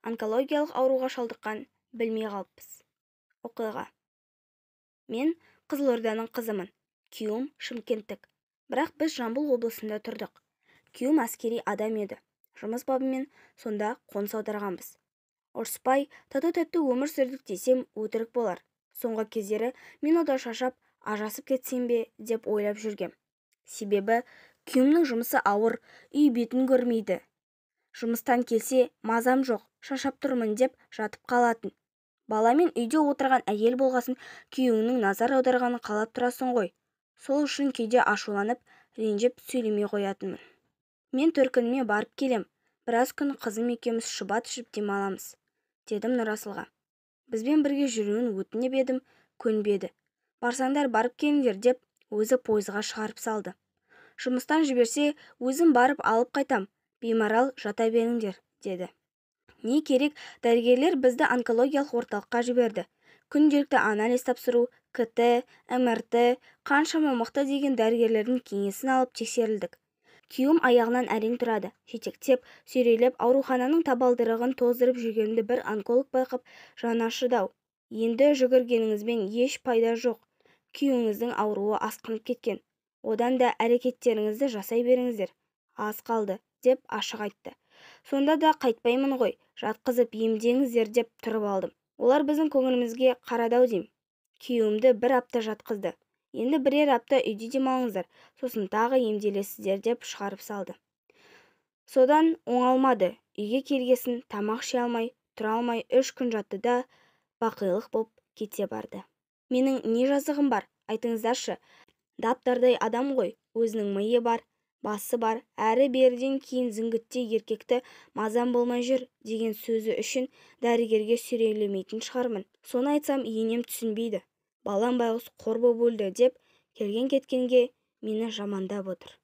онкологиялық ауруға шалдыққан білмей қалыппыз. Оқиға: мен Қызылорданың қызымын. Күйеуім шымкенттік. Бірақ біз Жамбыл облысында тұрдық. Күйеуім әскери адам еді. Жұмыс бабымен сонда қоныс аударғанбыз. Ұрыспай, тату-тәтті өмір сүрдік десем өтірік болар. Соңғы кездері мен ода шаршап, ажырасып кетсем бе деп ойлап жүргем. Себебі күйеуімнің жұмысы ауыр, үй бетін көрмейді. Жұмыстан келсе, мазам жоқ, шаршап тұрмын деп жатып қалатын. Баламен үйде отырған әйел болғасын, күйеуіңнің назар аударғанын қалап тұрасың ғой. Сол үшін кейде ашуланып, ренжіп сөйлемей қоятынмын. Мен төркініме барып келем. Біраз күн қызым екеуміз шұбат ішіп демаламыз, дедім Нұрасылға. Бізбен бірге жүруін өтініп едім, көнбеді. Барсаңдар барып келіңдер деп өзі пойызға шығарып салды. Жұмыстан жіберсе, өзім барып алып қайтам. Беймарал жата беріңдер, деді. Не керек, дәрігерлер бізді онкологиялық орталыққа жіберді. Күнделікті анализ тапсыру, КТ, МРТ, қаншама мықты деген дәрігерлердің кеңесін алып тексерілдік. Күйеуім аяғынан әрең тұрады. Жетектеп, сүйрелеп аурухананың табалдырығын тоздырып жүргенімді бір онколог байқап, жаны ашыды-ау. Енді жүгіргеніңізбен еш пайда жоқ. Күйеуіңіздің ауруы асқынып кеткен. Одан да әрекеттеріңізді жасай беріңіздер. Аз қалды, деп ашық айтты. Сонда да қайтпаймын ғой, жатқызып емдеңіздер деп тұрып алдым. Олар біздің көңілімізге қарады-ау дейм. Күйеуімді 1 апта жатқызды. Енді 1 апта үйде демалыңыздар, сосын тағы емделесіздер деп шығарып салды. Содан оңалмады. Үйге келгесін тамақ іше алмай, тұра алмай 3 күн жатты да бақилық боп кете барды. Менің не жазығым бар, айтыңыздаршы. Дап-дардай адам ғой, өзінің миы бар, басы бар, әрі-беріден кейін зіңгітте еркекті мазам болмай жүр деген сөзі үшін дәрігерге сүйрелемейтін шығармын. Соны айтсам енем түсінбейді. Балам байғұс қор боп өлді деп келген-кеткенге мені жамандап отыр.